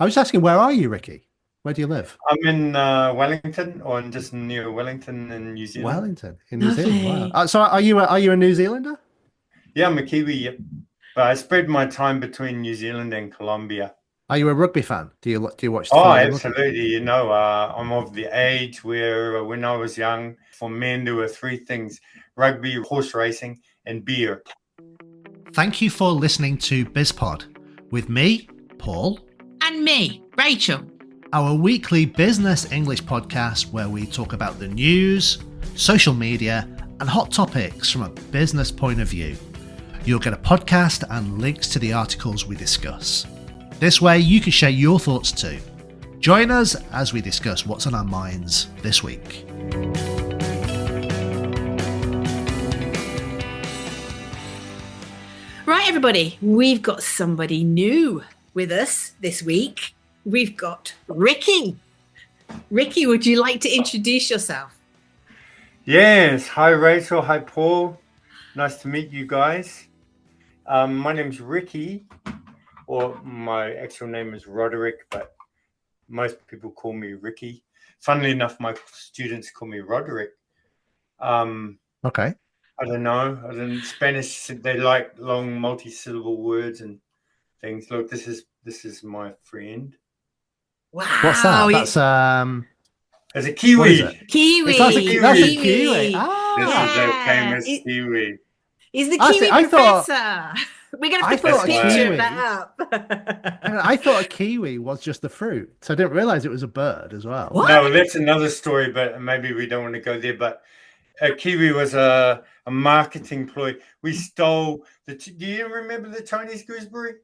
I was asking, where are you, Ricky? Where do you live? I'm in Wellington, or just near Wellington in New Zealand. Wellington, in New Zealand. Wow. Lovely. So are you a New Zealander? Yeah, I'm a Kiwi, yep. But I spread my time between New Zealand and Colombia. Are you a rugby fan? Do you watch the Oh, Follow the Rugby? absolutely. I'm of the age where when I was young, for men, there were three things: rugby, horse racing, and beer. Thank you for listening to BizPod with me, Paul, And me, Rachel. our weekly business English podcast where we talk about the news, social media, and hot topics from a business point of view. You'll get a podcast and links to the articles we discuss. This way you can share your thoughts too. Join us as we discuss what's on our minds this week. Right, everybody, we've got somebody new with us this week. We've got Ricky. Ricky, would you like to introduce yourself? Yes. Hi, Rachel. Hi, Paul. Nice to meet you guys. My name's Ricky, or my actual name is Roderick, but most people call me Ricky. Funnily enough, my students call me Roderick. Okay. I don't know. Spanish, they like long multi-syllable words and things. Look, this is my friend. Wow. What's that? That's It's a Kiwi. what is it? Kiwi. That's a Kiwi. Kiwi. This is a famous It- Kiwi. He's the I Kiwi see- I thought- professor. We're going to I have to put a thought a picture kiwi- of that up. I thought a kiwi was just the fruit, so I didn't realize it was a bird as well. What? No, that's another story, but maybe we don't want to go there. But a Kiwi was a marketing ploy. We stole do you remember the Chinese gooseberry?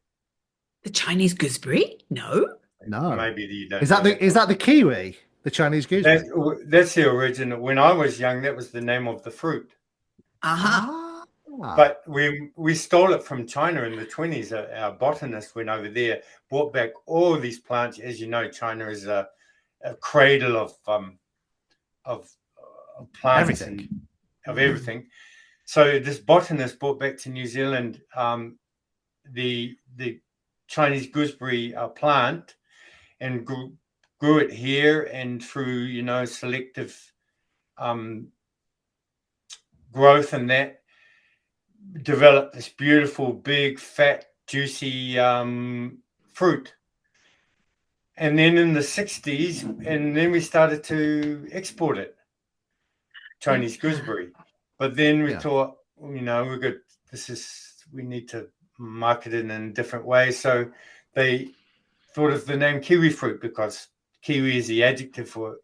The Chinese gooseberry? No. No. Maybe you don't. Is that know the kiwi? The Chinese gooseberry? that's the original. When I was young, that was the name of the fruit. Uh-huh. But we stole it from China in the 20s. Our botanist went over there, brought back all these plants. As you know, China is a cradle of plants Everything. and of everything. So this botanist brought back to New Zealand the Chinese gooseberry plant and grew it here, and through selective growth and that developed this beautiful, big, fat, juicy fruit. And then in the 60s, and then we started to export it, Chinese gooseberry. But then we thought, we need to market it in a different way. So they thought of the name kiwi fruit because kiwi is the adjective for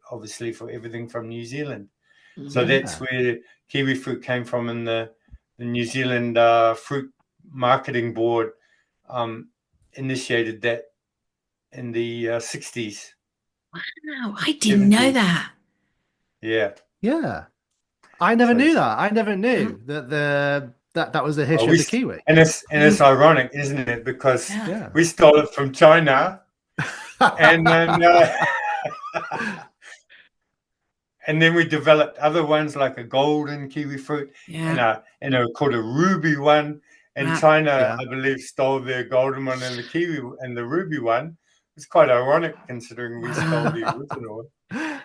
everything from New Zealand. So that's where kiwi fruit came from, in the New Zealand Fruit Marketing Board initiated that in the 60s. Wow, I didn't know that. Yeah. Yeah. I never knew that. I never knew that was the history of the kiwi. And it's ironic, isn't it? Because Yeah. we stole it from China, and then and then we developed other ones like a golden kiwi fruit and called a ruby one. And China, I believe, stole their golden one and the kiwi and the ruby one. It's quite ironic considering we stole the original one.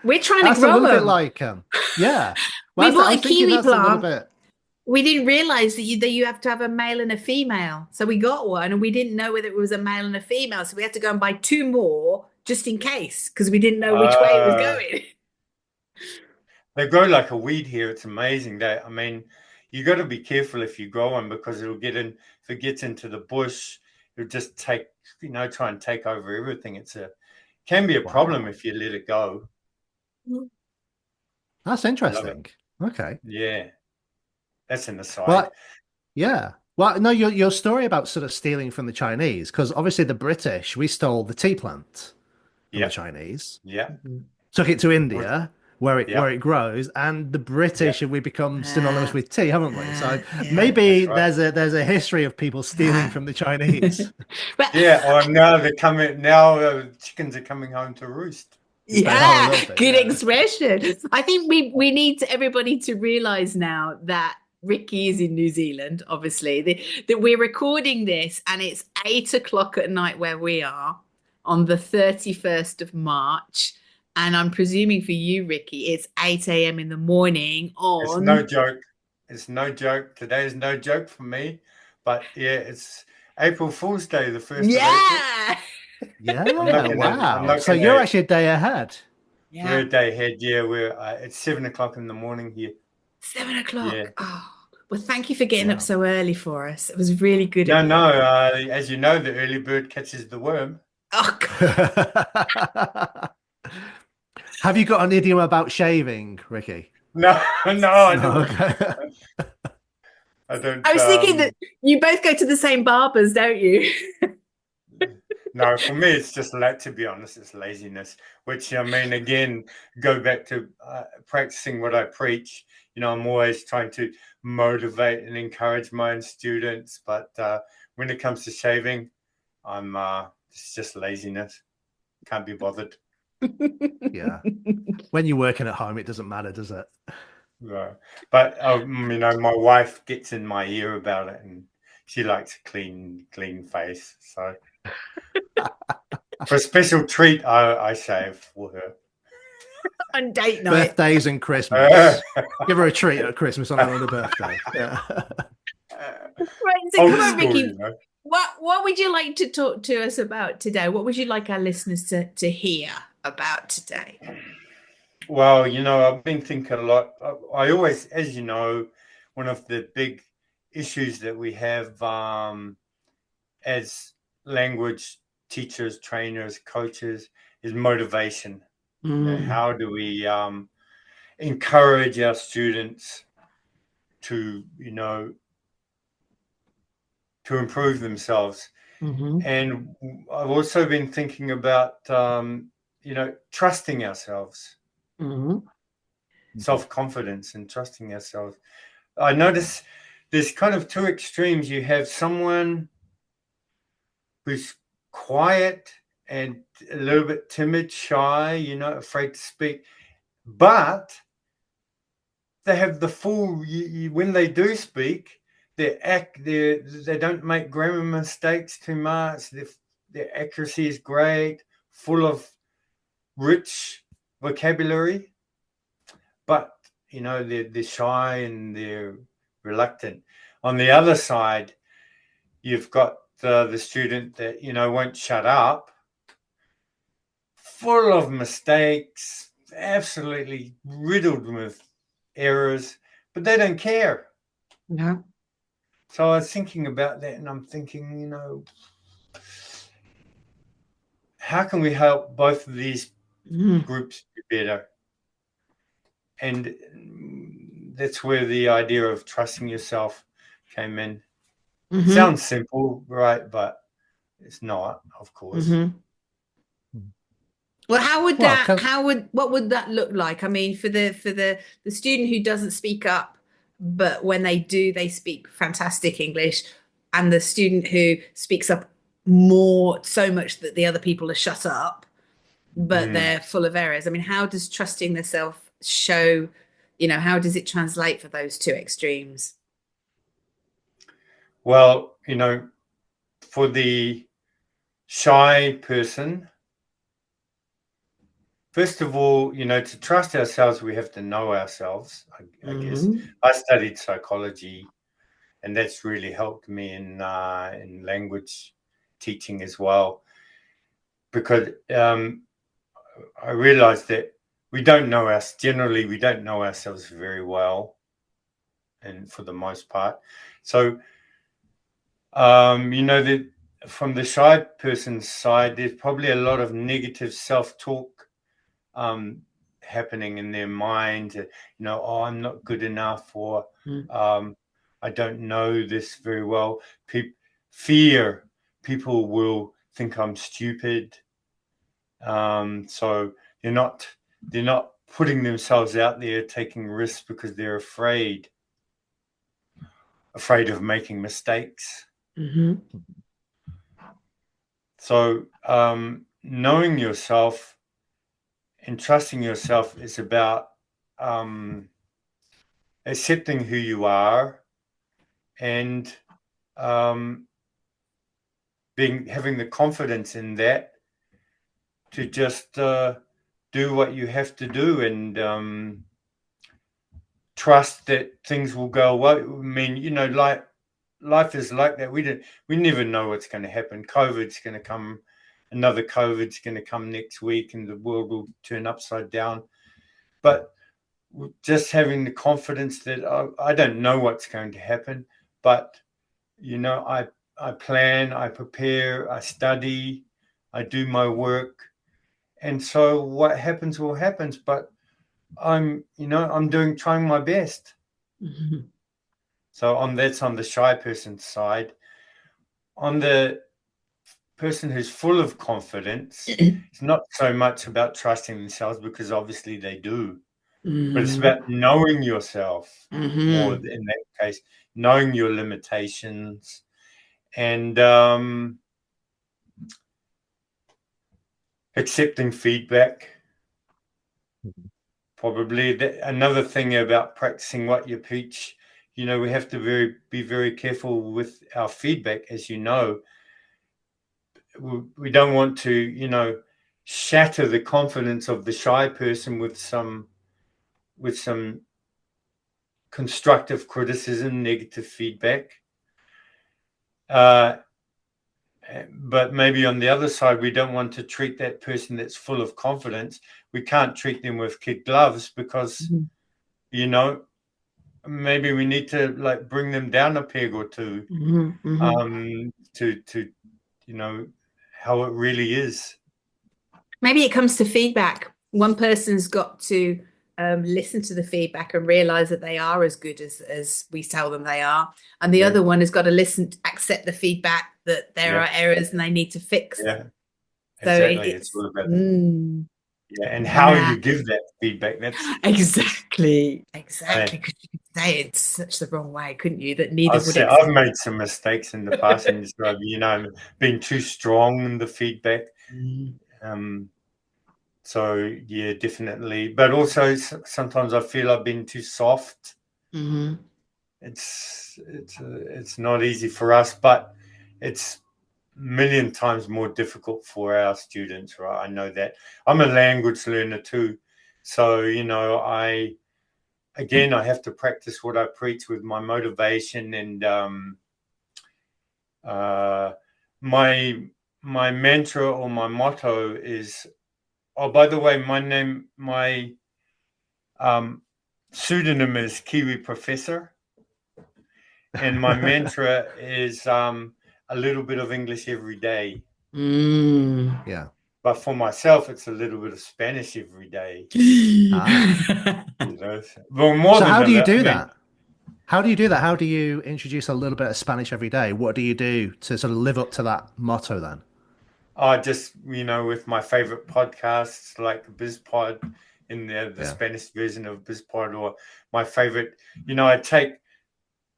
We're trying That's to grow a little them. bit like yeah. We bought a kiwi plant. Bit... We didn't realize that you have to have a male and a female. So we got one and we didn't know whether it was a male and a female. So we had to go and buy two more just in case, because we didn't know which way it was going. They grow like a weed here. It's amazing. You got to be careful if you grow one, because it'll if it gets into the bush, it'll just try and take over everything. Can be a problem if you let it go. That's interesting. Okay. Yeah. That's an aside. Well, yeah. Well, no, your story about sort of stealing from the Chinese, because obviously the British, we stole the tea plant from the Chinese. Yeah. Took it to India, where it grows, and the British we become synonymous with tea, haven't we? So maybe there's a history of people stealing from the Chinese. But, or now they're coming. Now chickens are coming home to roost. Yeah, good expression. I think we need everybody to realize now that Ricky is in New Zealand, obviously, that we're recording this and it's 8 o'clock at night where we are on the 31st of March. And I'm presuming for you, Ricky, it's 8 a.m. in the morning It's on. no joke. It's no joke. Today is no joke for me. But yeah, it's April Fool's Day, the 1st of Yeah. Yeah, I'm not wow. So you're gonna, actually a day ahead. we're Yeah. a day ahead. Yeah, it's 7 o'clock in the morning here. 7 o'clock. Yeah. Oh, well, thank you for getting up Wow. so early for us. It was really good of No, you. no. As you know, the early bird catches the worm. Oh, God. Have you got an idiom about shaving, Ricky? No, no, I No, don't. okay. I don't. I was thinking that you both go to the same barbers, don't you? No, for me, it's just to be honest, it's laziness. Which I mean, again, go back to practicing what I preach. I'm always trying to motivate and encourage my own students, but when it comes to shaving, it's just laziness. Can't be bothered. Yeah. When you're working at home, it doesn't matter, does it? Right. But my wife gets in my ear about it, and she likes a clean face. So for a special treat, I shave for her. On date night. Birthdays and Christmas. Give her a treat at Christmas on her birthday. Yeah. Right, so Old come on, school, Ricky. What would you like to talk to us about today? What would you like our listeners to hear about today? Well, I've been thinking a lot. I always, as you know, one of the big issues that we have as language teachers, trainers, coaches is motivation. How do we encourage our students to, to improve themselves? And I've also been thinking about, trusting ourselves, self-confidence and trusting ourselves. I notice there's kind of two extremes. You have someone who's quiet and a little bit timid, shy, afraid to speak, but they have the full. When they do speak, they don't make grammar mistakes too much. Their accuracy is great, full of rich vocabulary, but they're shy and they're reluctant. On the other side, you've got the student that won't shut up, full of mistakes, absolutely riddled with errors, but they don't care. No. So I was thinking about that, and I'm thinking, how can we help both of these groups be better? And that's where the idea of trusting yourself came in. Sounds simple, right? But it's not, of course. Well, what would that look like? I mean, for the student who doesn't speak up, but when they do, they speak fantastic English, and the student who speaks up more, so much that the other people are shut up, but they're full of errors. I mean, how does trusting the self show, how does it translate for those two extremes? Well, for the shy person, first of all, to trust ourselves, we have to know ourselves, I guess. I studied psychology, and that's really helped me in language teaching as well, because I realized that we don't know ourselves very well, and for the most part. So, that from the shy person's side, there's probably a lot of negative self-talk happening in their mind. Oh, I'm not good enough, or I don't know this very well. Fear people will think I'm stupid. So they're not putting themselves out there, taking risks because they're afraid of making mistakes. So knowing yourself and trusting yourself is about accepting who you are and having the confidence in that, to just do what you have to do and trust that things will go well. I mean, you know, like life is like that. We never know what's going to happen. COVID's going to come. Another COVID's going to come next week, and the world will turn upside down. But just having the confidence that I don't know what's going to happen, but you know, I plan, I prepare, I study, I do my work, and so what happens will happen. But I'm trying my best. Mm-hmm. So that's on the shy person's side. On the person who's full of confidence, it's not so much about trusting themselves, because obviously they do, but it's about knowing yourself more in that case, knowing your limitations, and accepting feedback. Probably another thing about practicing what you preach, you know, we have to be very careful with our feedback. As you know, we don't want to, you know, shatter the confidence of the shy person with some constructive criticism, negative feedback. But maybe on the other side, we don't want to treat that person that's full of confidence. We can't treat them with kid gloves, because, you know, maybe we need to like bring them down a peg or two, to you know how it really is. Maybe it comes to feedback. One person's got to listen to the feedback and realize that they are as good as we tell them they are, and the other one has got to accept the feedback that there are errors and they need to fix. Yeah, so exactly. It's all about and how you give that feedback. That's exactly because you could say it such the wrong way, couldn't you? That neither would. I've made some mistakes in the past, and you know, been too strong in the feedback. So yeah, definitely. But also sometimes I feel I've been too soft. It's not easy for us, but it's a million times more difficult for our students, right? I know that. I'm a language learner too, so you know, I have to practice what I preach with my motivation, and my mantra or my motto is. Oh, by the way, my pseudonym is Kiwi Professor, and my mantra is a little bit of English every day. Yeah. But for myself, it's a little bit of Spanish every day. You know? Well, more than how do you do that? How do you do that? How do you introduce a little bit of Spanish every day? What do you do to sort of live up to that motto then? I just, you know, with my favorite podcasts like BizPod, in the Spanish version of BizPod, or my favorite, you know, I take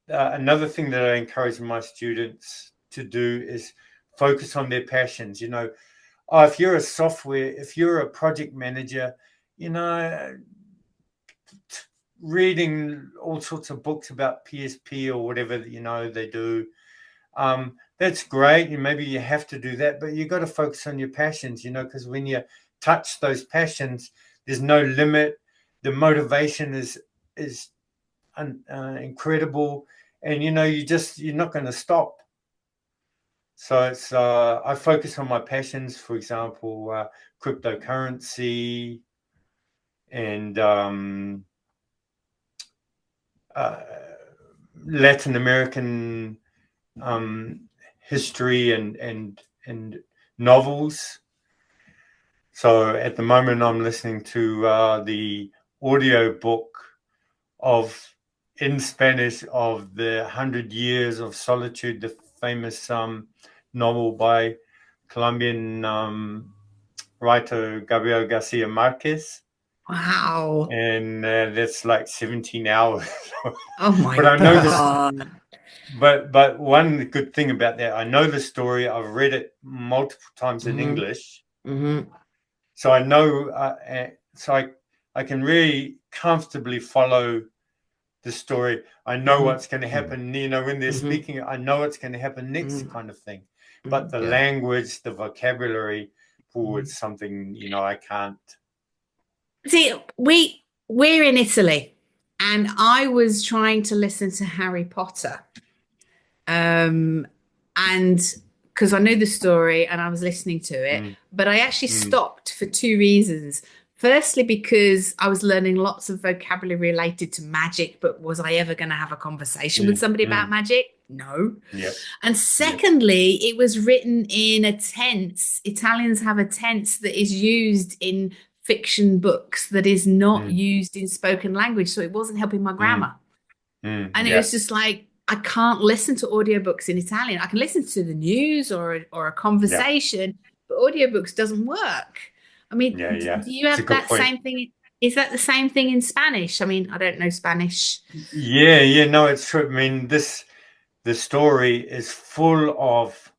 another thing that I encourage my students to do is focus on their passions. You know, if you're a project manager, you know, reading all sorts of books about PSP or whatever, you know, they do. That's great. And maybe you have to do that, but you've got to focus on your passions, you know, because when you touch those passions, there's no limit. The motivation is incredible. And, you know, you're not going to stop. So it's, I focus on my passions, for example, cryptocurrency and Latin American history and novels. So at the moment, I'm listening to the audio book in Spanish of the 100 Years of Solitude, the famous novel by Colombian writer Gabriel Garcia Marquez. Wow! And that's like 17 hours. Oh my but I know God. this. But one good thing about that, I know the story. I've read it multiple times in English, so I know. So I can really comfortably follow the story. I know what's going to happen. You know, when they're speaking, I know what's going to happen next, kind of thing. But the language, the vocabulary, oh, it's something, you know, I can't. See, we're in Italy, and I was trying to listen to Harry Potter, and because I knew the story and I was listening to it, but I actually stopped for two reasons. Firstly, because I was learning lots of vocabulary related to magic, but was I ever going to have a conversation with somebody about magic? No. Yeah. And secondly, it was written in a tense. Italians have a tense that is used in fiction books that is not used in spoken language. So it wasn't helping my grammar. And it was just like, I can't listen to audiobooks in Italian. I can listen to the news or a conversation, but audiobooks doesn't work. I mean, do you have that same thing? Is that the same thing in Spanish? I mean, I don't know Spanish. Yeah, no, it's true. I mean, the story is full of,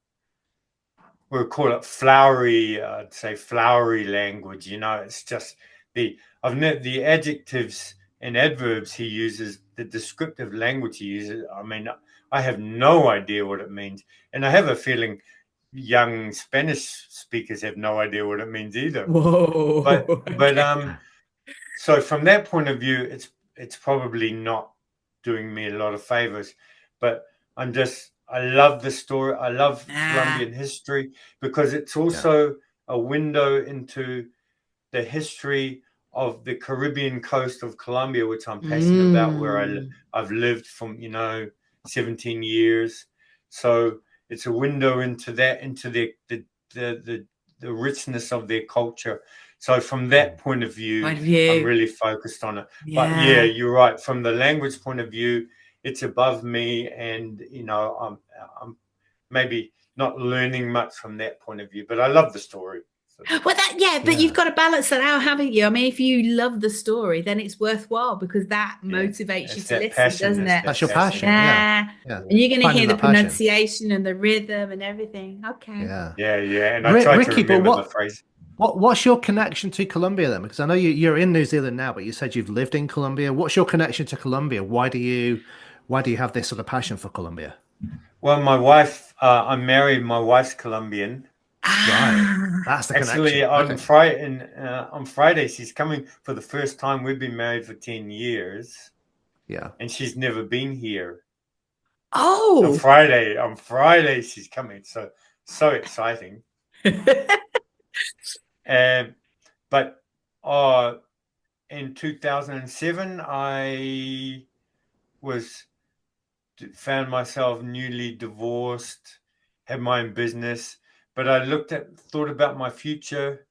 we'll call it flowery, I'd say flowery language. You know, it's just the adjectives and adverbs he uses, the descriptive language he uses. I mean, I have no idea what it means, and I have a feeling young Spanish speakers have no idea what it means either. Whoa! But so from that point of view, it's probably not doing me a lot of favors. But I love the story. I love Colombian history because it's also a window into the history of the Caribbean coast of Colombia, which I'm passionate about, where I've lived from 17 years. So it's a window into that, into the richness of their culture. So from that point of view, I'm really focused on it. But yeah, you're right. From the language point of view, it's above me, and I'm maybe not learning much from that point of view. But I love the story. Well, but you've got to balance that out, haven't you? I mean, if you love the story, then it's worthwhile because that motivates you to listen, doesn't it? That's your passion. Yeah. And you're going to hear the pronunciation and the rhythm and everything. Okay. Yeah. And I try to remember the phrase. What's your connection to Colombia then? Because I know you're in New Zealand now, but you said you've lived in Colombia. What's your connection to Colombia? Why do you have this sort of passion for Colombia? Well, my wife, I'm married. My wife's Colombian. Right, that's the actually connection. On Friday she's coming for the first time. We've been married for 10 years, and she's never been here. On Friday she's coming, so exciting. But in 2007 I found myself newly divorced, had my own business. But I thought about my future.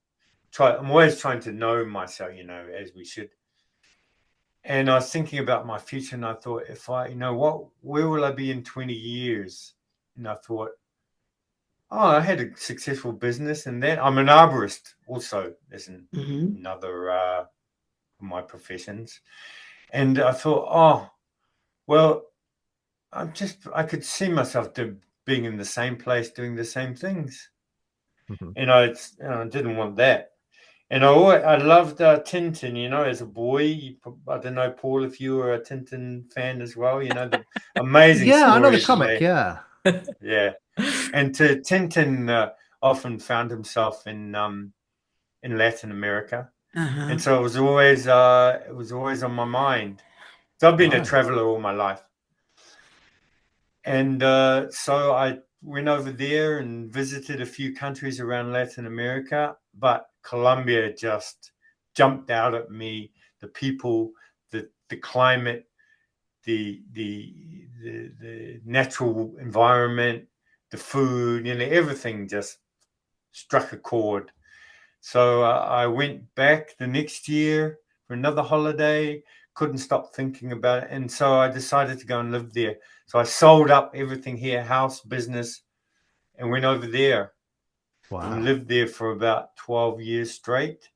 I'm always trying to know myself, as we should. And I was thinking about my future, and I thought, where will I be in 20 years? And I thought, I had a successful business, and then I'm an arborist also. There's another of my professions. And I thought, I could see myself being in the same place, doing the same things. And I didn't want that. And I loved Tintin, as a boy. I don't know, Paul, if you were a Tintin fan as well, the amazing stories. I know the comic, yeah. And Tintin often found himself in Latin America. And so it was always on my mind. So I've been a traveler all my life. And so I went over there and visited a few countries around Latin America, but Colombia just jumped out at me. The people, the climate, the natural environment, the food, everything just struck a chord. So I went back the next year for another holiday, couldn't stop thinking about it. And so I decided to go and live there. So I sold up everything here, house, business, and went over there. Wow. And lived there for about 12 years straight.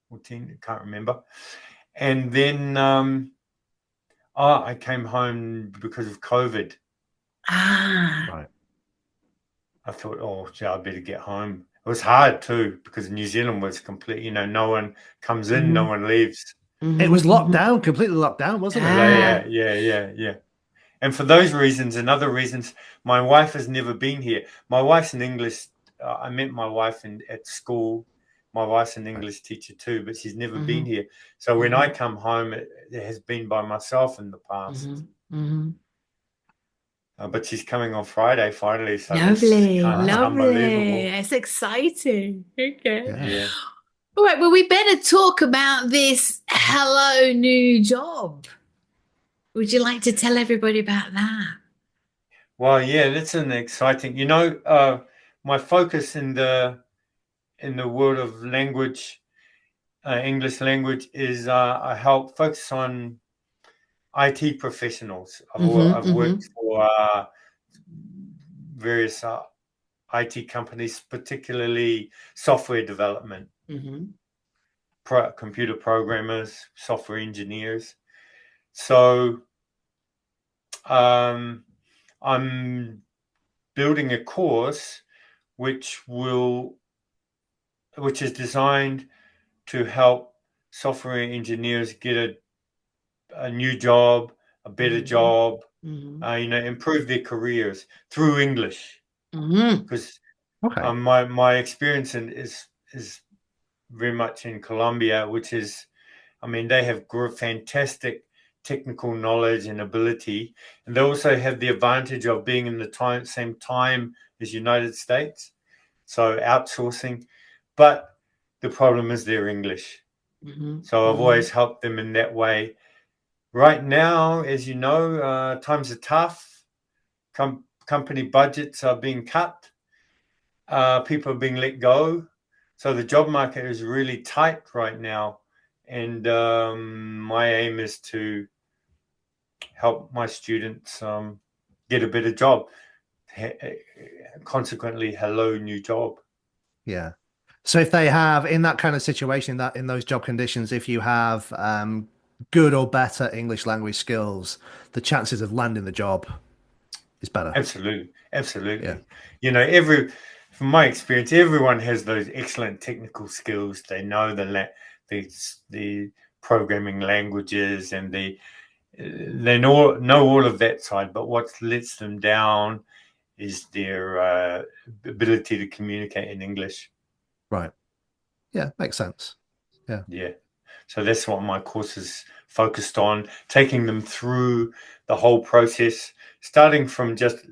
14, I can't remember. And then I came home because of COVID. Right. I thought, I better get home. It was hard too, because New Zealand was complete, no one comes in, no one leaves. It was locked down, completely locked down, wasn't it? Yeah. And for those reasons and other reasons, my wife has never been here. My wife's an English I met my wife at school. My wife's an English teacher too, but she's never been here. So when I come home, it has been by myself in the past. But she's coming on Friday finally, so that's kind of unbelievable. It's exciting. Okay. Yeah. All right, well, we better talk about this hello new job. Would you like to tell everybody about that? Well, yeah, that's an exciting. My focus in the world of language, English language, is I help focus on IT professionals. I've worked for various IT companies, particularly software development, computer programmers, software engineers. So I'm building a course which is designed to help software engineers get a new job, a better job, improve their careers through English. Because my experience is very much in Colombia, which is, they have fantastic technical knowledge and ability, and they also have the advantage of being in the same time as United States, so outsourcing. But the problem is their English. So I've always helped them in that way. Right now, as you know, times are tough. Company budgets are being cut. People are being let go. So the job market is really tight right now. And my aim is to help my students get a better job. Consequently, hello, new job. Yeah. So if they have, in that kind of situation, that in those job conditions, if you have good or better English language skills, the chances of landing the job is better. Absolutely. Yeah. From my experience, everyone has those excellent technical skills. They know the programming languages, and they know all of that side. But what lets them down is their ability to communicate in English. Right. Yeah, makes sense. Yeah. Yeah. So that's what my course is focused on, taking them through the whole process, starting from just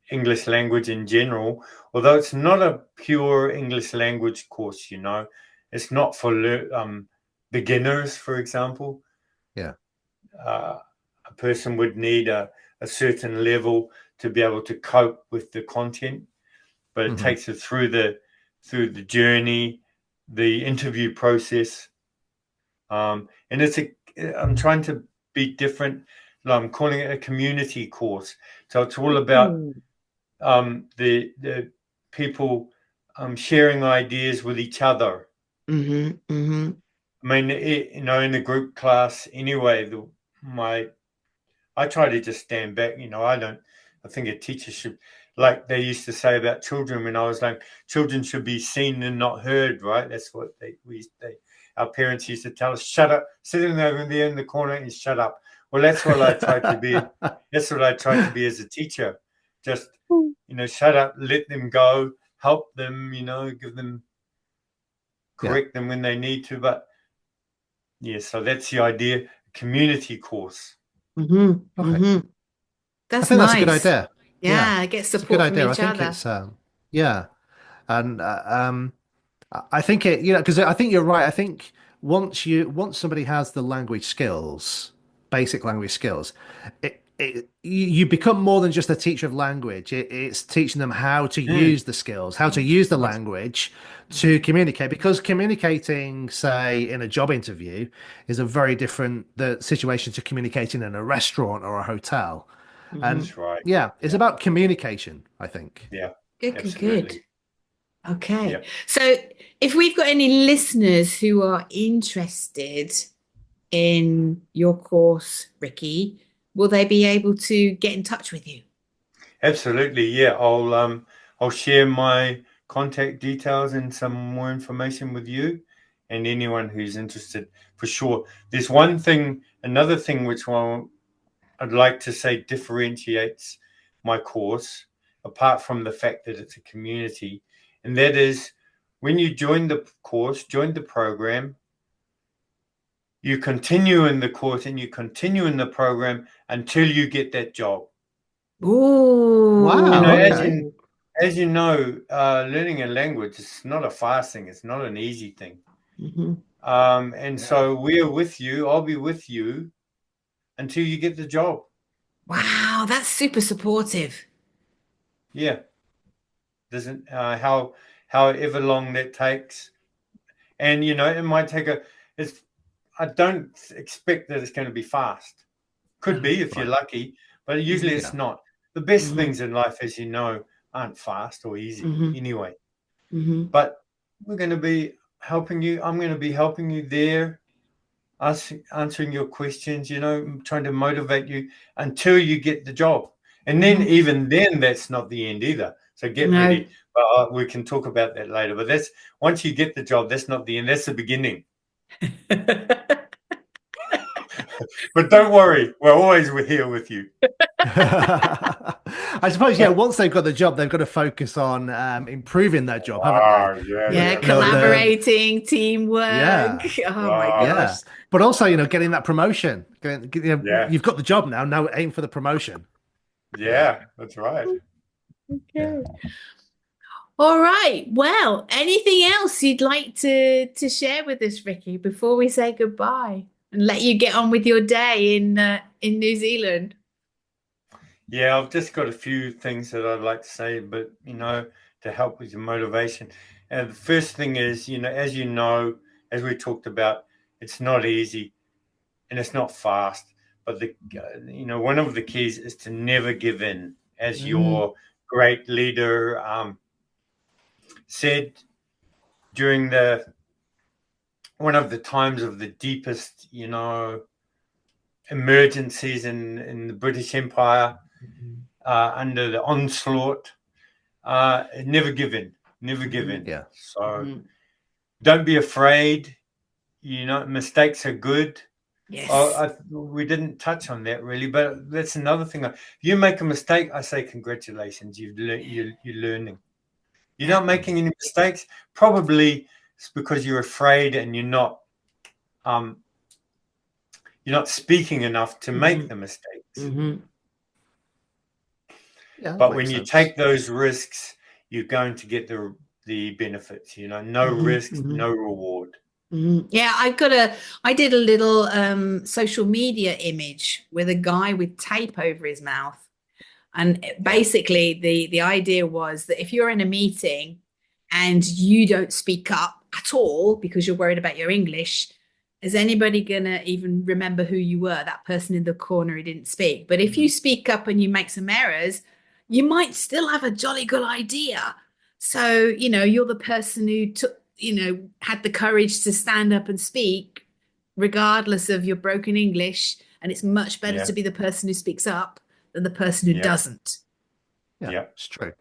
English language in general, although it's not a pure English language course, it's not for beginners, for example. Yeah. A person would need a certain level to be able to cope with the content, but it takes it through the journey, the interview process. And I'm trying to be different. I'm calling it a community course. So it's all about the people sharing ideas with each other. In the group class anyway, I try to just stand back. I think a teacher should, like they used to say about children when I was like, children should be seen and not heard, right? That's what our parents used to tell us, shut up, sitting over there in the corner and shut up. Well, that's what I tried to be. That's what I tried to be as a teacher. Just, shut up, let them go, help them, give them, correct them when they need to. But yeah, so that's the idea, community course. Okay. That's I think nice. that's a good idea. Yeah, get support from each other. It's yeah. And I think because I think you're right. I think once somebody has the language skills, basic language skills, you become more than just a teacher of language. It's teaching them how to use the skills, how to use the language to communicate. Because communicating, say, in a job interview, is a very different situation to communicating in a restaurant or a hotel. And that's right. Yeah, it's about communication, I think. Yeah. Good. Okay. Yep. So if we've got any listeners who are interested in your course, Ricky, will they be able to get in touch with you? Absolutely. Yeah. I'll share my contact details and some more information with you and anyone who's interested, for sure. There's another thing which I'd like to say differentiates my course, apart from the fact that it's a community, And that is, when you join the course, join the program, you continue in the course and you continue in the program until you get that job. Ooh. Wow. As you know, learning a language is not a fast thing. It's not an easy thing. And so we're with you. I'll be with you until you get the job. Wow, that's super supportive. Yeah. Doesn't however long that takes. And it might take I don't expect that it's going to be fast. Could be if you're lucky, but usually it's not. The best things in life, as you know, aren't fast or easy anyway. But we're going to be helping you. I'm going to be helping you there, answering your questions, trying to motivate you until you get the job. And then even then, that's not the end either. So get ready. But we can talk about that later. But that's once you get the job, that's not the end. That's the beginning. But don't worry, we're here with you. I suppose, once they've got the job, they've got to focus on improving their job, haven't they? Yeah, collaborating, teamwork. Yeah. Oh my gosh. But also, getting that promotion. You've got the job now. Now aim for the promotion. Yeah, that's right. Okay. All right. Well, anything else you'd like to share with us, Ricky, before we say goodbye and let you get on with your day in New Zealand? Yeah, I've just got a few things that I'd like to say, but to help with your motivation. And the first thing is, as we talked about, it's not easy and it's not fast. But one of the keys is to never give in, as your great leader said during one of the times of the deepest, emergencies in the British Empire, under the onslaught. Never give in. Yeah. So don't be afraid. Mistakes are good. Yes. We didn't touch on that really, but that's another thing. If you make a mistake, I say congratulations. You're learning. You're not making any mistakes. Probably it's because you're afraid and you're not speaking enough to make the mistakes. Yeah, but when you take those risks, you're going to get the benefits. No risk, no reward. Yeah, I did a little social media image with a guy with tape over his mouth. And basically the idea was that if you're in a meeting and you don't speak up at all because you're worried about your English, is anybody going to even remember who you were, that person in the corner who didn't speak? But if you speak up and you make some errors, you might still have a jolly good idea. So, you're the person who took, had the courage to stand up and speak regardless of your broken English. And it's much better to be the person who speaks up than the person who doesn't. Yeah, it's true.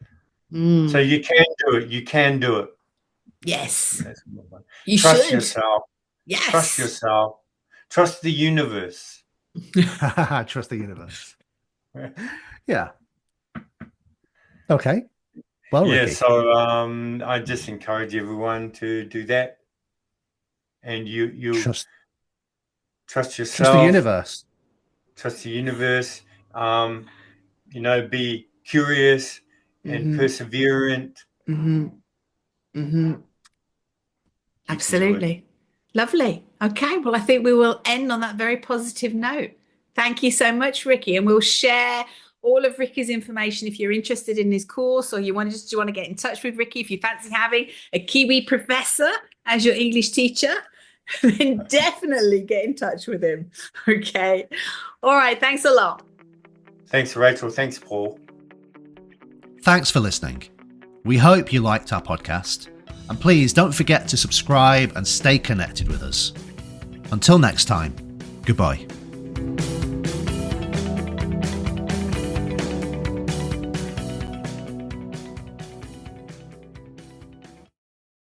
So you can do it. You can do it. Yes. You trust yourself. Yes. Trust yourself. Trust the universe. Trust the universe. Yeah. Okay. Well, Ricky. So I just encourage everyone to do that. And you trust yourself. Trust the universe. Trust the universe. Be curious and perseverant. Absolutely. Lovely. Okay. Well, I think we will end on that very positive note. Thank you so much, Ricky. And we'll share all of Ricky's information if you're interested in his course, or you want to get in touch with Ricky if you fancy having a Kiwi professor as your English teacher, then definitely get in touch with him. Okay. All right. Thanks a lot. Thanks, Rachel. Thanks, Paul. Thanks for listening. We hope you liked our podcast, and please don't forget to subscribe and stay connected with us. Until next time, goodbye.